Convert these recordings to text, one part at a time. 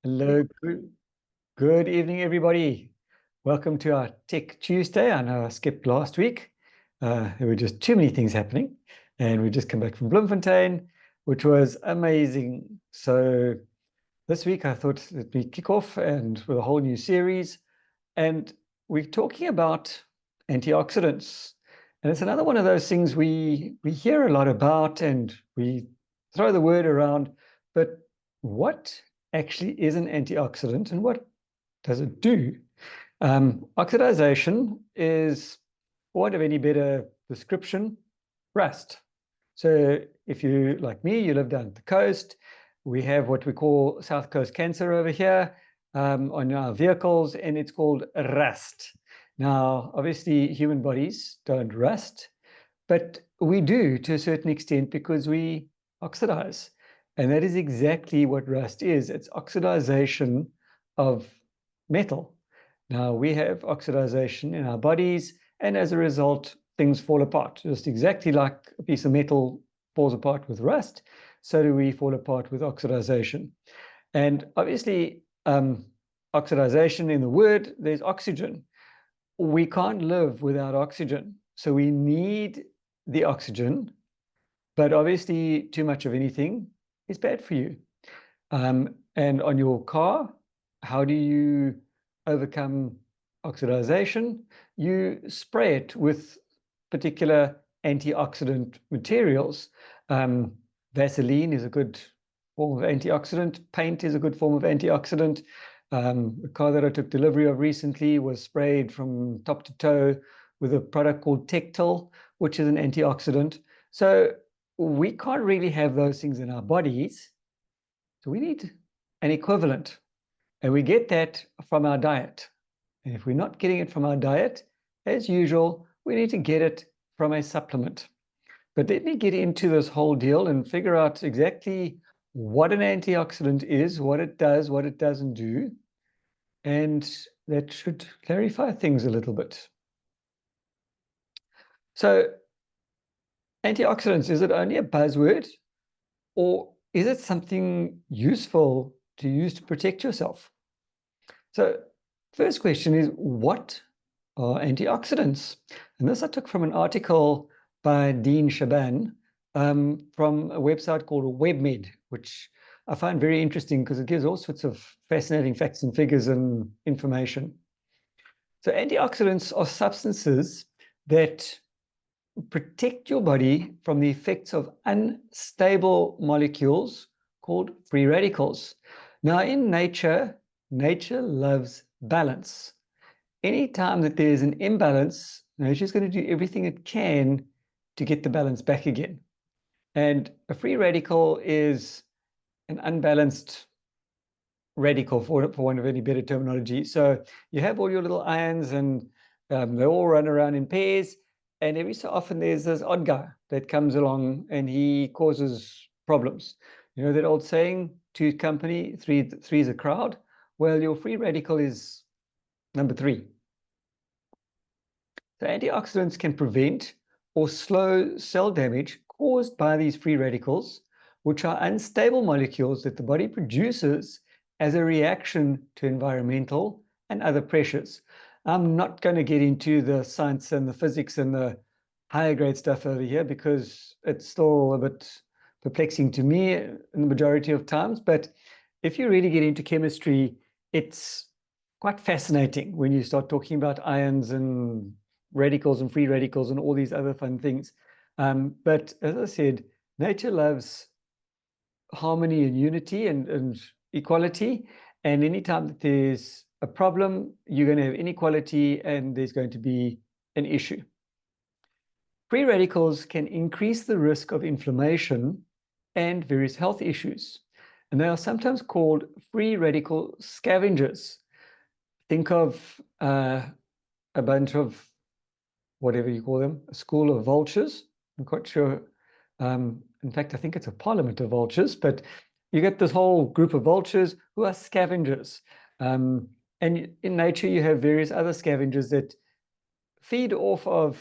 Hello, good evening, everybody. Welcome to our Tech Tuesday. I know I skipped last week. There were just too many things happening, and we just come back from Bloemfontein, which was amazing. So this week I thought let me kick off and with a whole new series, and we're talking about antioxidants. And it's another one of those things we hear a lot about and we throw the word around, but what actually is an antioxidant and what does it do? Oxidization is, for want of any better description, rust. So if you, like me, you live down the coast, we have what we call South Coast cancer over here on our vehicles, and it's called rust. Now, obviously, human bodies don't rust, but we do to a certain extent because we oxidize. And that is exactly what rust is. It's oxidization of metal. Now, we have oxidization in our bodies, and as a result, things fall apart. Just exactly like a piece of metal falls apart with rust, so do we fall apart with oxidization. And obviously, oxidization in the word, there's oxygen. We can't live without oxygen. So we need the oxygen, but obviously too much of anything is bad for you. And on your car, how do you overcome oxidization? You spray it with particular antioxidant materials. Vaseline is a good form of antioxidant. Paint is a good form of antioxidant. The car that I took delivery of recently was sprayed from top to toe with a product called Tectil, which is an antioxidant. So we can't really have those things in our bodies. So we need an equivalent. And we get that from our diet. And if we're not getting it from our diet, as usual, we need to get it from a supplement. But let me get into this whole deal and figure out exactly what an antioxidant is, what it does, what it doesn't do. And that should clarify things a little bit. So antioxidants, is it only a buzzword, or is it something useful to use to protect yourself? So first question is, what are antioxidants? And this I took from an article by Dean Shaban from a website called WebMed, which I find very interesting because it gives all sorts of fascinating facts and figures and information. So antioxidants are substances that protect your body from the effects of unstable molecules called free radicals. Now, in nature, nature loves balance. Anytime that there's an imbalance, nature is going to do everything it can to get the balance back again. And a free radical is an unbalanced radical, for want of any better terminology. So you have all your little ions, and they all run around in pairs. And every so often there's this odd guy that comes along and he causes problems. You know that old saying, two company, three's a crowd? Well, your free radical is number 3. So antioxidants can prevent or slow cell damage caused by these free radicals, which are unstable molecules that the body produces as a reaction to environmental and other pressures. I'm not going to get into the science and the physics and the higher grade stuff over here because it's still a bit perplexing to me in the majority of times. But if you really get into chemistry, it's quite fascinating when you start talking about ions and radicals and free radicals and all these other fun things. But as I said, nature loves harmony and unity and equality. And anytime that there's a problem, you're going to have inequality and there's going to be an issue. Free radicals can increase the risk of inflammation and various health issues. And they are sometimes called free radical scavengers. Think of a bunch of whatever you call them, a school of vultures. I'm quite sure. In fact, I think it's a parliament of vultures, but you get this whole group of vultures who are scavengers. And in nature, you have various other scavengers that feed off of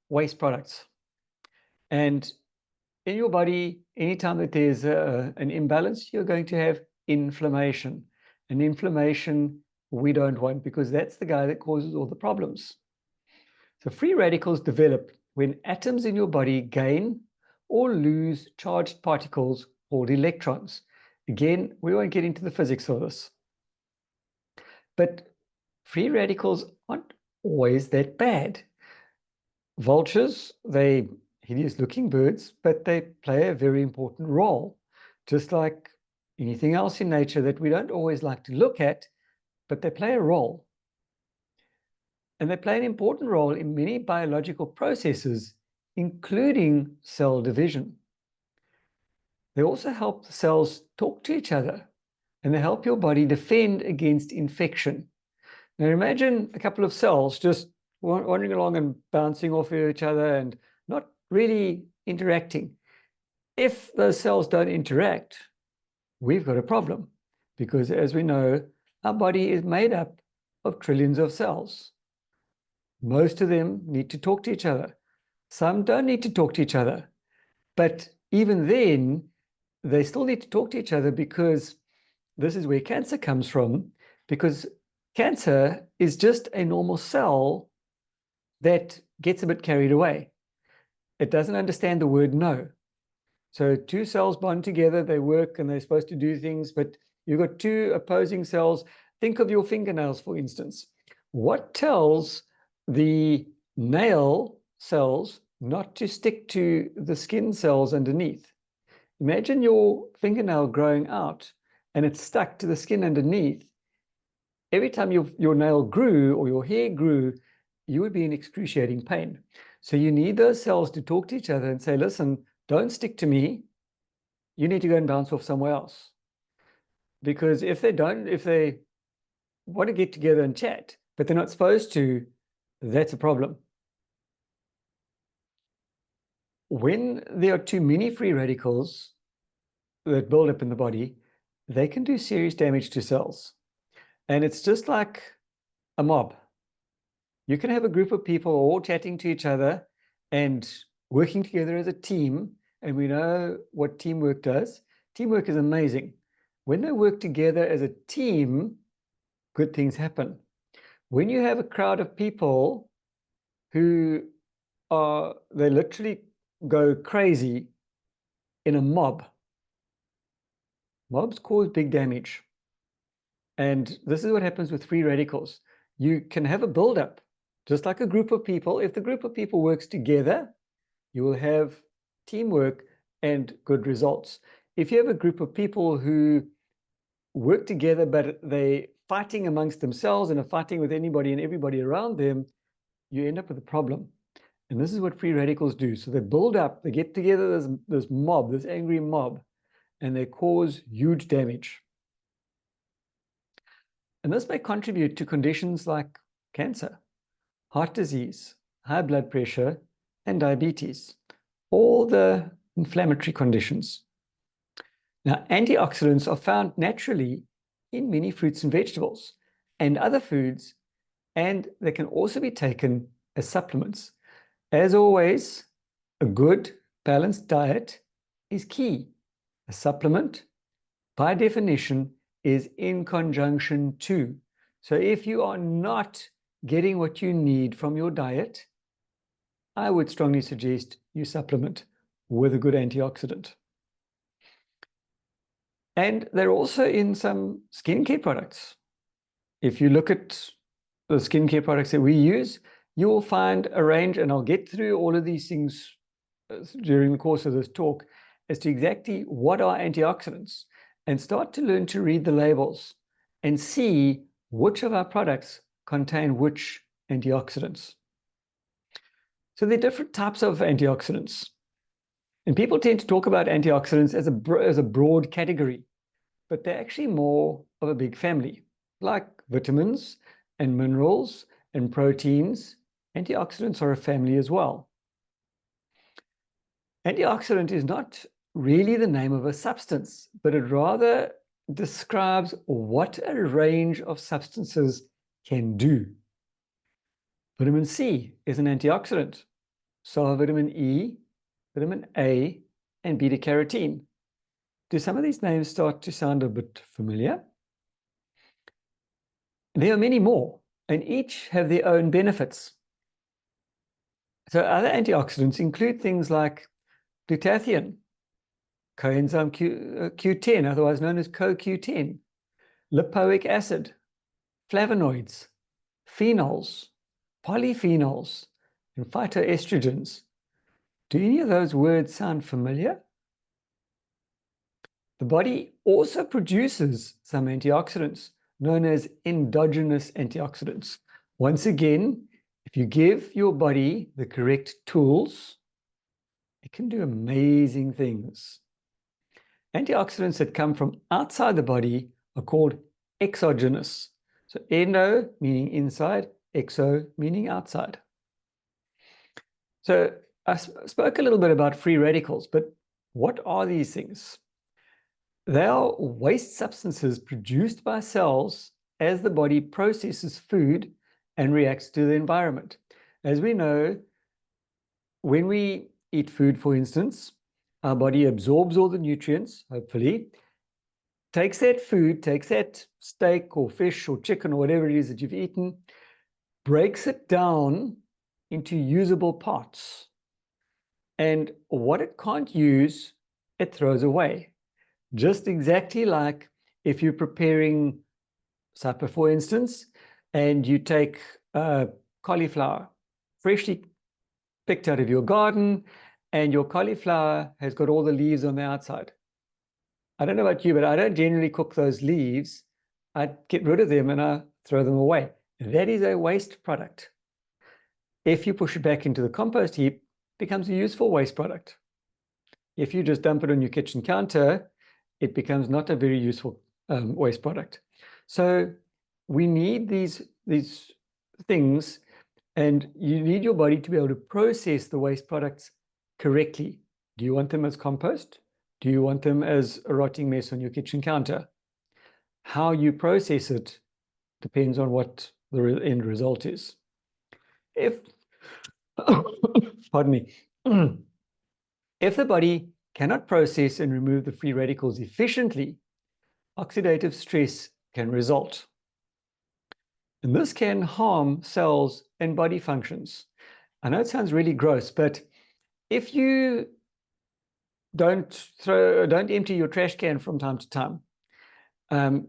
waste products. And in your body, anytime that there's an imbalance, you're going to have inflammation. And inflammation we don't want, because that's the guy that causes all the problems. So free radicals develop when atoms in your body gain or lose charged particles called electrons. Again, we won't get into the physics of this. But free radicals aren't always that bad. Vultures, they hideous looking birds, but they play a very important role, just like anything else in nature that we don't always like to look at, but they play a role. And they play an important role in many biological processes, including cell division. They also help the cells talk to each other, and they help your body defend against infection. Now imagine a couple of cells just wandering along and bouncing off each other and not really interacting. If those cells don't interact, we've got a problem, because as we know, our body is made up of trillions of cells. Most of them need to talk to each other. Some don't need to talk to each other. But even then, they still need to talk to each other, because this is where cancer comes from, because cancer is just a normal cell that gets a bit carried away. It doesn't understand the word no. So two cells bond together, they work and they're supposed to do things, but you've got two opposing cells. Think of your fingernails, for instance. What tells the nail cells not to stick to the skin cells underneath? Imagine your fingernail growing out and it's stuck to the skin underneath. Every time your nail grew or your hair grew, you would be in excruciating pain. So you need those cells to talk to each other and say, listen, don't stick to me. You need to go and bounce off somewhere else. Because if they want to get together and chat, but they're not supposed to, that's a problem. When there are too many free radicals that build up in the body, they can do serious damage to cells. And it's just like a mob. You can have a group of people all chatting to each other and working together as a team, and we know what teamwork does. Teamwork is amazing. When they work together as a team, good things happen. When you have a crowd of people who they literally go crazy in a mob, mobs cause big damage. And this is what happens with free radicals. You can have a buildup, just like a group of people. If the group of people works together, you will have teamwork and good results. If you have a group of people who work together, but they're fighting amongst themselves and are fighting with anybody and everybody around them, you end up with a problem. And this is what free radicals do. So they build up, they get together, this mob, this angry mob, and they cause huge damage. And this may contribute to conditions like cancer, heart disease, high blood pressure, and diabetes, all the inflammatory conditions. Now, antioxidants are found naturally in many fruits and vegetables and other foods, and they can also be taken as supplements. As always, a good, balanced diet is key. A supplement, by definition, is in conjunction to. So if you are not getting what you need from your diet, I would strongly suggest you supplement with a good antioxidant. And they're also in some skincare products. If you look at the skincare products that we use, you will find a range, and I'll get through all of these things during the course of this talk, as to exactly what are antioxidants, and start to learn to read the labels and see which of our products contain which antioxidants. So there are different types of antioxidants. And people tend to talk about antioxidants as a broad category, but they're actually more of a big family. Like vitamins and minerals and proteins, antioxidants are a family as well. Antioxidant is not really the name of a substance, but it rather describes what a range of substances can do. Vitamin C is an antioxidant. So are vitamin E, vitamin A, and beta carotene. Do some of these names start to sound a bit familiar? There are many more, and each have their own benefits. So other antioxidants include things like glutathione, coenzyme Q10, otherwise known as CoQ10, lipoic acid, flavonoids, phenols, polyphenols, and phytoestrogens. Do any of those words sound familiar? The body also produces some antioxidants known as endogenous antioxidants. Once again, if you give your body the correct tools, it can do amazing things. Antioxidants that come from outside the body are called exogenous. So endo meaning inside, exo meaning outside. So I spoke a little bit about free radicals, but what are these things? They are waste substances produced by cells as the body processes food and reacts to the environment. As we know, when we eat food, for instance, our body absorbs all the nutrients, hopefully, takes that food, takes that steak or fish or chicken or whatever it is that you've eaten, breaks it down into usable parts. And what it can't use, it throws away. Just exactly like if you're preparing supper, for instance, and you take cauliflower, freshly picked out of your garden, and your cauliflower has got all the leaves on the outside. I don't know about you, but I don't generally cook those leaves. I get rid of them and I throw them away. That is a waste product. If you push it back into the compost heap, it becomes a useful waste product. If you just dump it on your kitchen counter, it becomes not a very useful waste product. So we need these things, and you need your body to be able to process the waste products correctly. Do you want them as compost? Do you want them as a rotting mess on your kitchen counter? How you process it depends on what the end result is. If, pardon me, if the body cannot process and remove the free radicals efficiently, oxidative stress can result. And this can harm cells and body functions. I know it sounds really gross, but if you don't empty your trash can from time to time,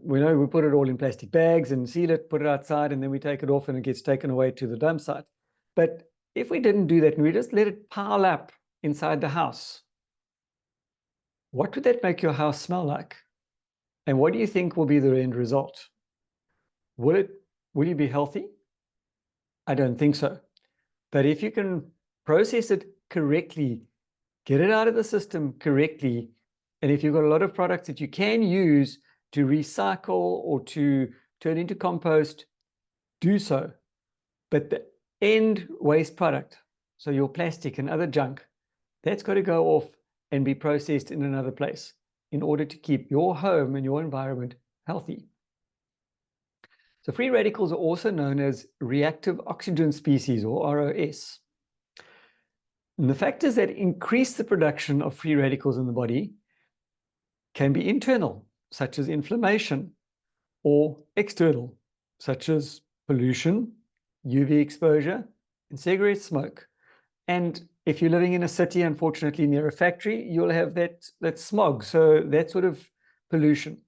we know we put it all in plastic bags and seal it, put it outside, and then we take it off and it gets taken away to the dump site. But if we didn't do that and we just let it pile up inside the house, what would that make your house smell like? And what do you think will be the end result? Will you be healthy? I don't think so. But if you can process it correctly, get it out of the system correctly, and if you've got a lot of products that you can use to recycle or to turn into compost, do so. But the end waste product, so your plastic and other junk, that's got to go off and be processed in another place in order to keep your home and your environment healthy. So free radicals are also known as reactive oxygen species, or ROS. And the factors that increase the production of free radicals in the body can be internal, such as inflammation, or external, such as pollution, UV exposure, and cigarette smoke. And if you're living in a city, unfortunately, near a factory, you'll have that smog, so that sort of pollution.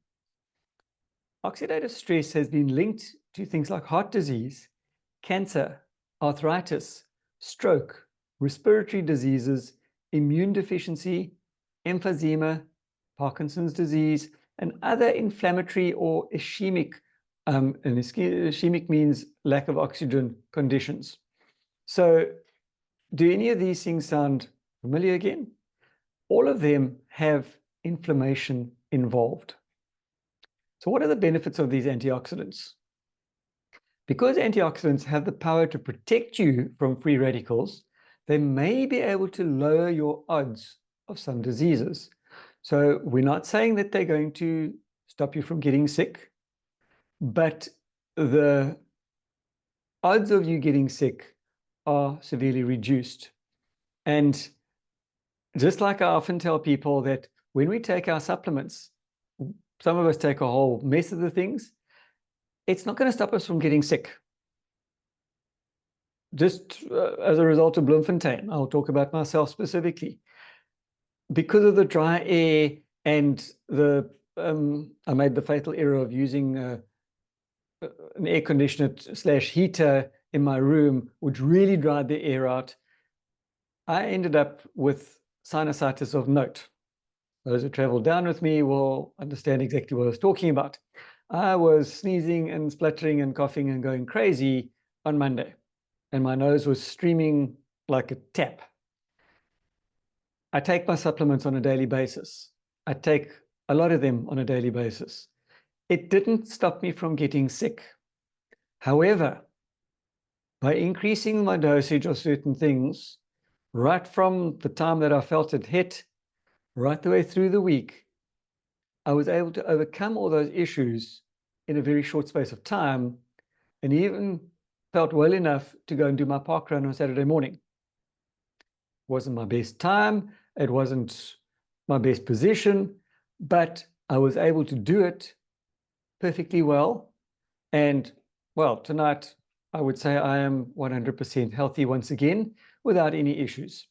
Oxidative stress has been linked to things like heart disease, cancer, arthritis, stroke, respiratory diseases, immune deficiency, emphysema, Parkinson's disease, and other inflammatory or ischemic, and ischemic means lack of oxygen conditions. So do any of these things sound familiar again? All of them have inflammation involved. So what are the benefits of these antioxidants? Because antioxidants have the power to protect you from free radicals, they may be able to lower your odds of some diseases. So we're not saying that they're going to stop you from getting sick, but the odds of you getting sick are severely reduced. And Just like I often tell people that when we take our supplements, some of us take a whole mess of the things, it's not going to stop us from getting sick. Just as a result of Bloemfontein, I'll talk about myself specifically. Because of the dry air and I made the fatal error of using an air conditioner slash heater in my room, which really dried the air out. I ended up with sinusitis of note. Those who traveled down with me will understand exactly what I was talking about. I was sneezing and spluttering and coughing and going crazy on Monday, and my nose was streaming like a tap. I take my supplements on a daily basis. I take a lot of them on a daily basis. It didn't stop me from getting sick. However, by increasing my dosage of certain things, right from the time that I felt it hit, right the way through the week, I was able to overcome all those issues in a very short space of time, and even felt well enough to go and do my park run on Saturday morning. It wasn't my best time, it wasn't my best position, but I was able to do it perfectly well. And well, tonight I would say I am 100% healthy once again without any issues.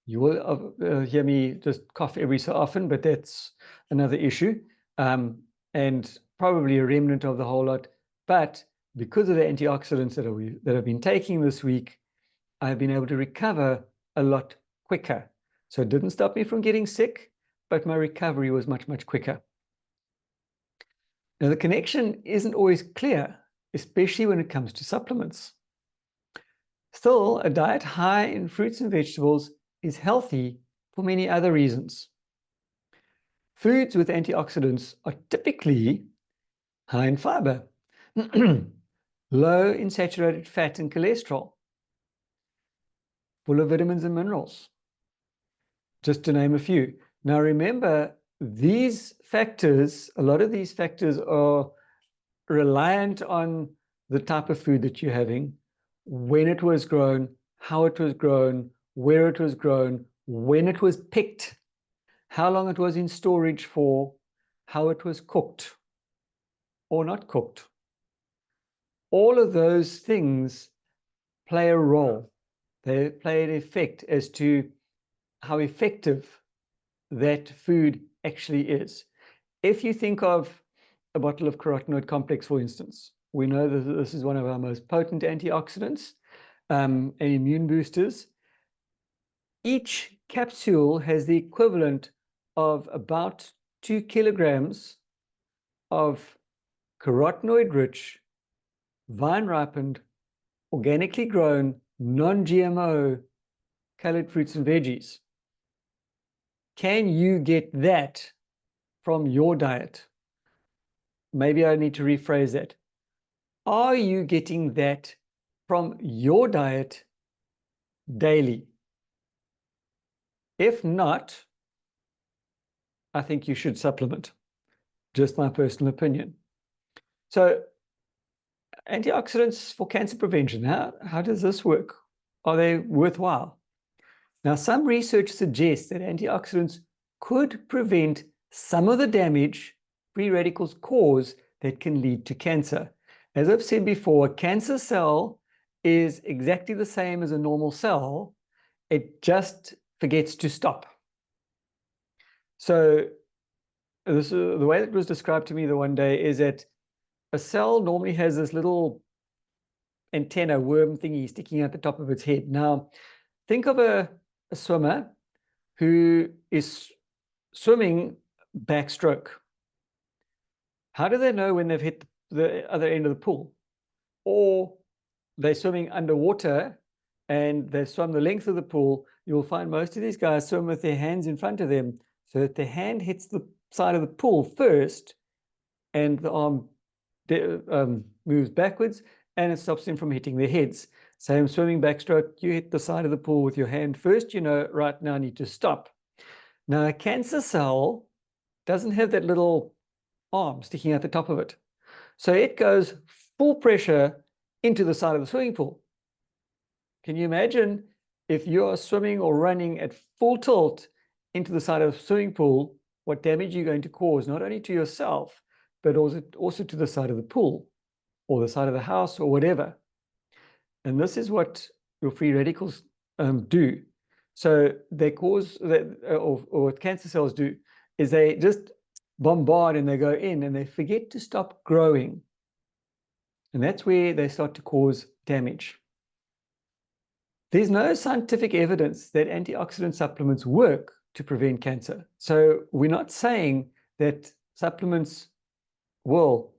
You will hear me just cough every so often, but that's another issue, and probably a remnant of the whole lot. But because of the antioxidants that I've been taking this week, I've been able to recover a lot quicker. So it didn't stop me from getting sick, but my recovery was much, much quicker. Now, the connection isn't always clear, especially when it comes to supplements. Still, a diet high in fruits and vegetables is healthy for many other reasons. Foods with antioxidants are typically high in fiber, low in saturated fat and cholesterol, full of vitamins and minerals, just to name a few. Now remember, these factors, a lot of these factors are reliant on the type of food that you're having, when it was grown, how it was grown, where it was grown, when it was picked, how long it was in storage for, how it was cooked or not cooked. All of those things play a role. They play an effect as to how effective that food actually is. If you think of a bottle of carotenoid complex, for instance, we know that this is one of our most potent antioxidants and immune boosters. Each capsule has the equivalent of about 2 kilograms of carotenoid-rich, vine-ripened, organically grown, non-GMO colored fruits and veggies. Can you get that from your diet? Maybe I need to rephrase that. Are you getting that from your diet daily? If not, I think you should supplement. Just my personal opinion. So, antioxidants for cancer prevention, how does this work? Are they worthwhile? Now, some research suggests that antioxidants could prevent some of the damage free radicals cause that can lead to cancer. As I've said before, a cancer cell is exactly the same as a normal cell. It just forgets to stop. So the way that was described to me the one day is that a cell normally has this little antenna worm thingy sticking out the top of its head. Now, think of a swimmer who is swimming backstroke. How do they know when they've hit the other end of the pool? Or they're swimming underwater and they swim the length of the pool. You'll find most of these guys swim with their hands in front of them so that their hand hits the side of the pool first and the arm moves backwards and it stops them from hitting their heads. Same swimming backstroke, you hit the side of the pool with your hand first, you know, right now I need to stop. Now, a cancer cell doesn't have that little arm sticking out the top of it. So it goes full pressure into the side of the swimming pool. Can you imagine if you're swimming or running at full tilt into the side of a swimming pool, what damage you're going to cause, not only to yourself, but also to the side of the pool or the side of the house or whatever. And this is what your free radicals do. So they cause that, or what cancer cells do, is they just bombard and they go in and they forget to stop growing. And that's where they start to cause damage. There's no scientific evidence that antioxidant supplements work to prevent cancer. So we're not saying that supplements will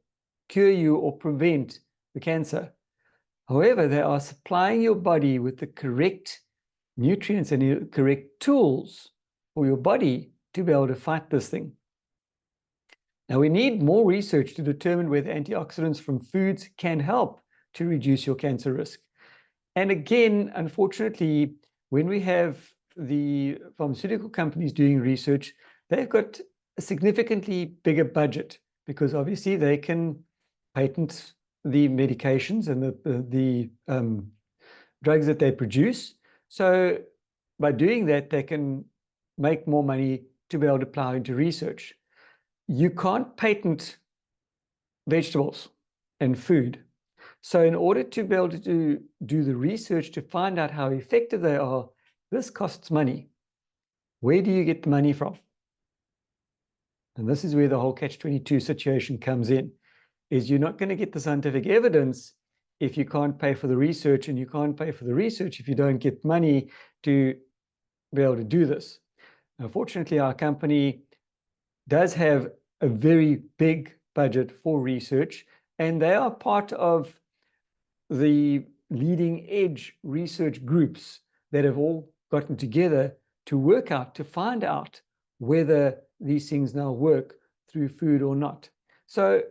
cure you or prevent the cancer. However, they are supplying your body with the correct nutrients and the correct tools for your body to be able to fight this thing. Now, we need more research to determine whether antioxidants from foods can help to reduce your cancer risk. And again, unfortunately, when we have the pharmaceutical companies doing research, they've got a significantly bigger budget because obviously they can patent the medications and the drugs that they produce. So by doing that, they can make more money to be able to plow into research. You can't patent vegetables and food. So in order to be able to do the research to find out how effective they are, this costs money. Where do you get the money from? And this is where the whole catch-22 situation comes in, is you're not going to get the scientific evidence if you can't pay for the research, and you can't pay for the research if you don't get money to be able to do this. Now, fortunately, our company does have a very big budget for research, and they are part of the leading edge research groups that have all gotten together to work out, to find out whether these things now work through food or not. So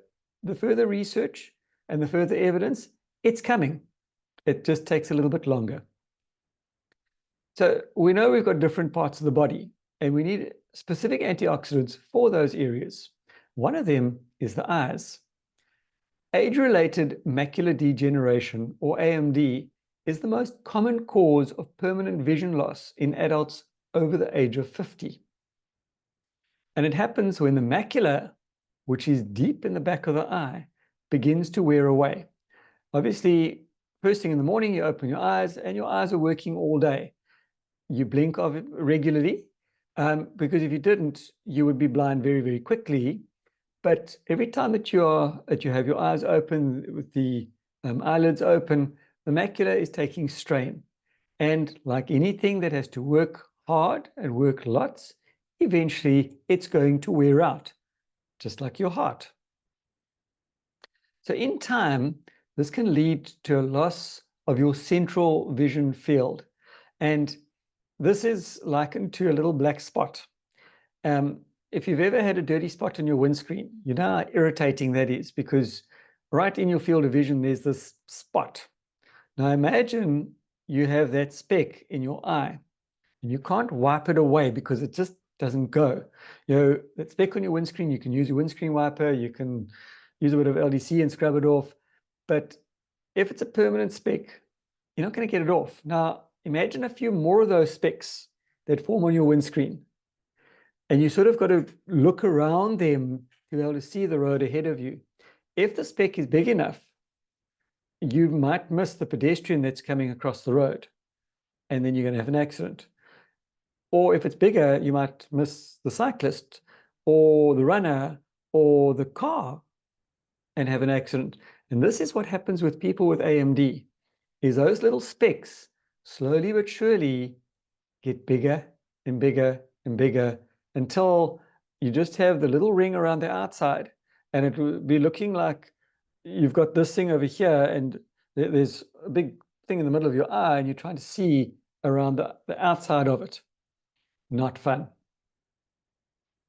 the further research and the further evidence, it's coming. It just takes a little bit longer. So we know we've got different parts of the body and we need specific antioxidants for those areas. One of them is the eyes. Age-related macular degeneration, or AMD, is the most common cause of permanent vision loss in adults over the age of 50. And it happens when the macula, which is deep in the back of the eye, begins to wear away. Obviously, first thing in the morning, you open your eyes and your eyes are working all day. You blink of it regularly, because if you didn't, you would be blind very, very quickly. But every time that you have your eyes open with the eyelids open, the macula is taking strain. And like anything that has to work hard and work lots, eventually it's going to wear out, just like your heart. So in time, this can lead to a loss of your central vision field. And this is likened to a little black spot. If you've ever had a dirty spot on your windscreen, you know how irritating that is, because right in your field of vision, there's this spot. Now imagine you have that speck in your eye and you can't wipe it away because it just doesn't go. You know, that speck on your windscreen, you can use your windscreen wiper, you can use a bit of LDC and scrub it off. But if it's a permanent speck, you're not going to get it off. Now, imagine a few more of those specks that form on your windscreen. And you sort of got to look around them to be able to see the road ahead of you. If the speck is big enough, you might miss the pedestrian that's coming across the road, and then you're going to have an accident. Or if it's bigger, you might miss the cyclist or the runner or the car and have an accident. And this is what happens with people with AMD, is those little specks slowly but surely get bigger and bigger and bigger until you just have the little ring around the outside, and it will be looking like you've got this thing over here and there's a big thing in the middle of your eye and you're trying to see around the outside of it. Not fun.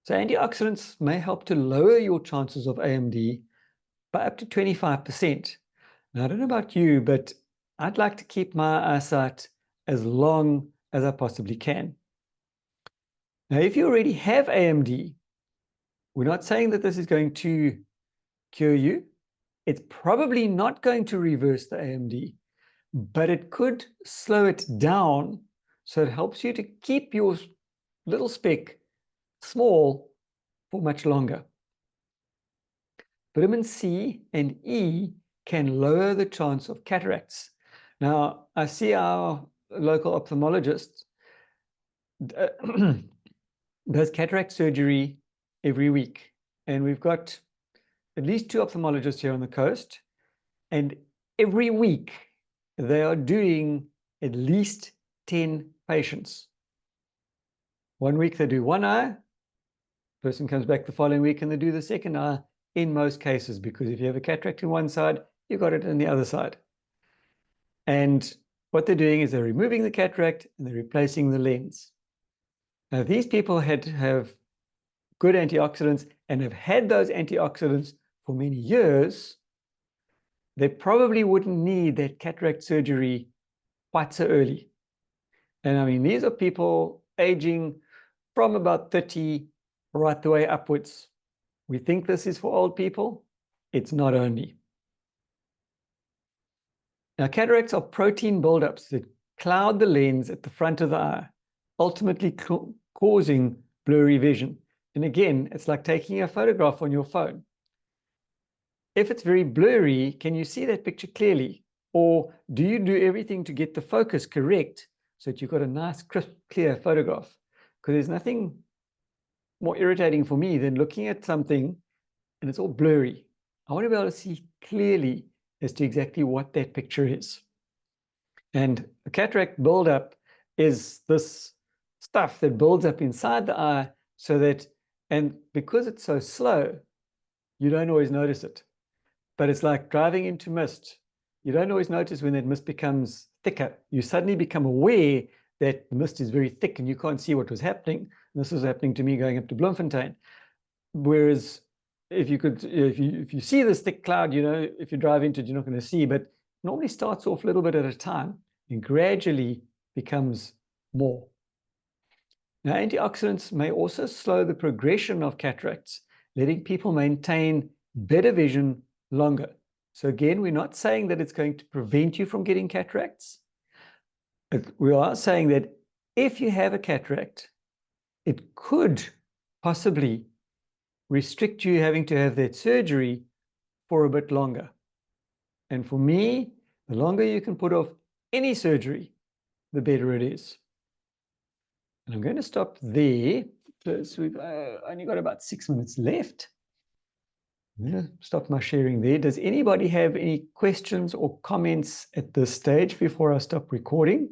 So antioxidants may help to lower your chances of AMD by up to 25%. Now, I don't know about you, but I'd like to keep my eyesight as long as I possibly can. Now, if you already have AMD, we're not saying that this is going to cure you. It's probably not going to reverse the AMD, but it could slow it down so it helps you to keep your little speck, small, for much longer. Vitamin C and E can lower the chance of cataracts. Now, I see our local ophthalmologist does cataract surgery every week. And we've got at least 2 ophthalmologists here on the coast. And every week, they are doing at least 10 patients. One week they do one eye, person comes back the following week and they do the second eye in most cases, because if you have a cataract in one side, you've got it in the other side. And what they're doing is they're removing the cataract and they're replacing the lens. Now, these people had to have good antioxidants and have had those antioxidants for many years. They probably wouldn't need that cataract surgery quite so early. And I mean, these are people aging from about 30 right the way upwards. We think this is for old people. It's not only. Now, cataracts are protein buildups that cloud the lens at the front of the eye, ultimately causing blurry vision. And again, it's like taking a photograph on your phone. If it's very blurry, can you see that picture clearly? Or do you do everything to get the focus correct so that you've got a nice, crisp, clear photograph? Because there's nothing more irritating for me than looking at something and it's all blurry. I want to be able to see clearly as to exactly what that picture is. And the cataract buildup is this stuff that builds up inside the eye so that, and because it's so slow, you don't always notice it. But it's like driving into mist. You don't always notice when that mist becomes thicker. You suddenly become aware that the mist is very thick and you can't see what was happening. And this was happening to me going up to Bloemfontein. Whereas if you see this thick cloud, you know, if you drive into it, you're not going to see, but it normally starts off a little bit at a time and gradually becomes more. Now, antioxidants may also slow the progression of cataracts, letting people maintain better vision longer. So again, we're not saying that it's going to prevent you from getting cataracts. We are saying that if you have a cataract, it could possibly restrict you having to have that surgery for a bit longer. And for me, the longer you can put off any surgery, the better it is. And I'm going to stop there because we've only got about 6 minutes left. I'm going to stop my sharing there. Does anybody have any questions or comments at this stage before I stop recording?